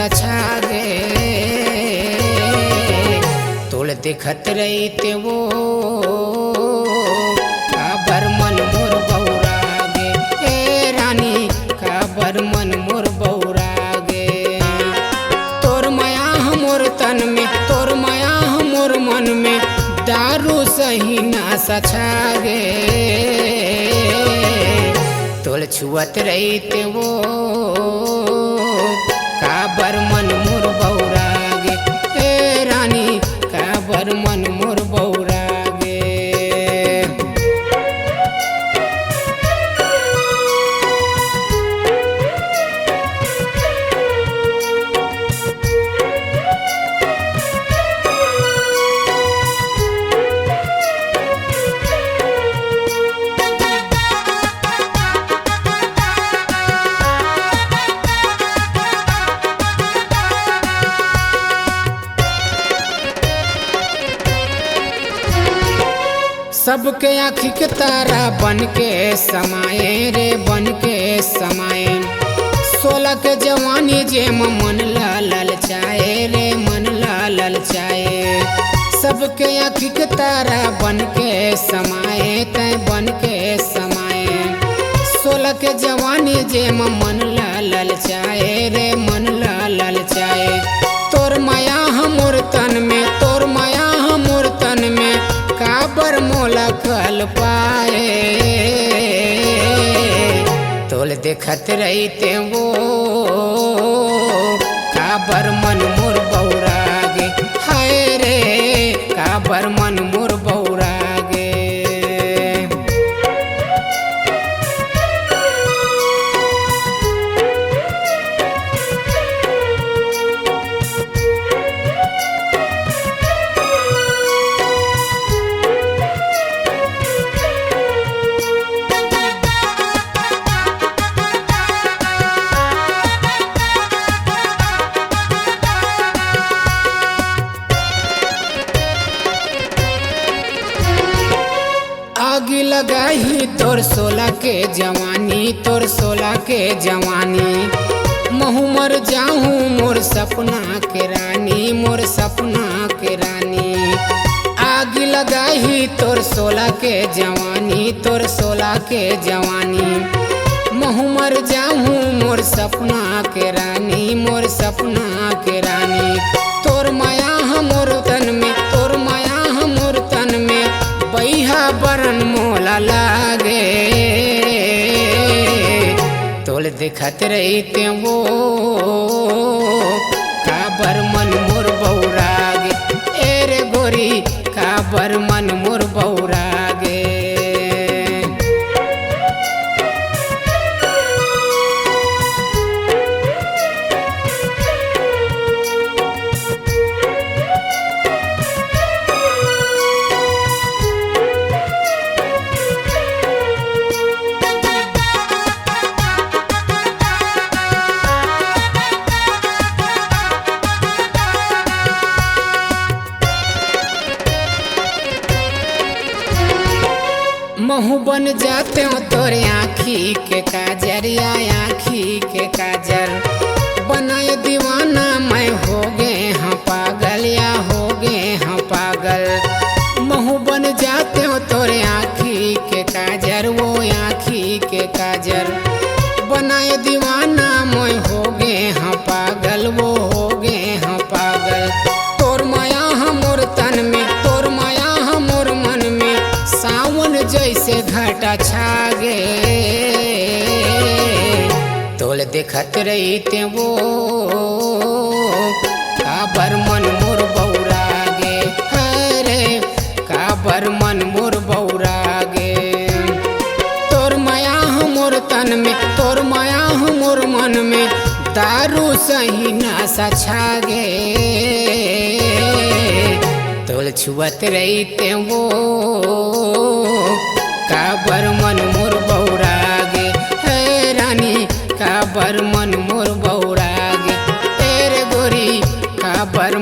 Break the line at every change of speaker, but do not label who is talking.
सछागे तोल देखत रहीते वो काबर मन मोर बौरागे ए रानी काबर मन मोर बौरागे तोर माया हमोर तन में तोर माया हमोर मन में दारू सही ना सछागे तोल छुअत रहीते वो काबर मन मोर बौरागे ए रानी काबर मन मोर बौरागे। सबके आँखी के तारा बन के समाए रे बन के समाए 16 के जवानी जे मन लाल चाहे रे मन लाल चाहे सबके आँखी के तारा बन के समाए तय बन के समाए 16 के जवानी जे मन लाल चाहे रे मन लाल चाहे तोर माया हमोर तन में तोर माया हमोर तन में काबर मोला कल पाए तोल देखत रहीते वो काबर मन मोर बौरागे हाय रे काबर मन मोर बौरागे। आगी लगाही तोर 16 के जवानी तोर 16 के जवानी महू मर जाऊं मोर सपना के रानी मोर सपना के रानी आगी लगाही तोर 16 के जवानी तोर 16 के जवानी महू मर जाऊं मोर सपना के रानी मोर सपना के रानी तोर माया हमोर तन में तोर माया हमोर तन में बैहा बरन मोला लागे तोल देखत रहीते वो काबर मन मोर बौरागे ए रे गोरी काबर मन मोर बौरागे। महू बन जाते हो तोरे आँखी के काजर या आँखी के काजर बनाए दीवाना मैं हो गए हाँ पागल या हो गए हाँ पागल महू बन जाते हो तोरे आँखी के काजर वो आँखी के काजर बनाए दीवाना मैं हो गए हाँ पागल वो हो गए हाँ पागल तोर माया हमोर तन में तोर माया हमोर मन में सावन जैसे घटा छागे तोल देखत रहीते वो काबर मन मोर बौरागे हरे काबर मन मोर बौरागे तोर माया हमोर तन में तोर माया हमोर मन में दारू सही ना सछागे तोल छुअत रहीते वो काबर मन मोर बौरागे हे रानी काबर मन मोर बौरागे तेरे गोरी काबर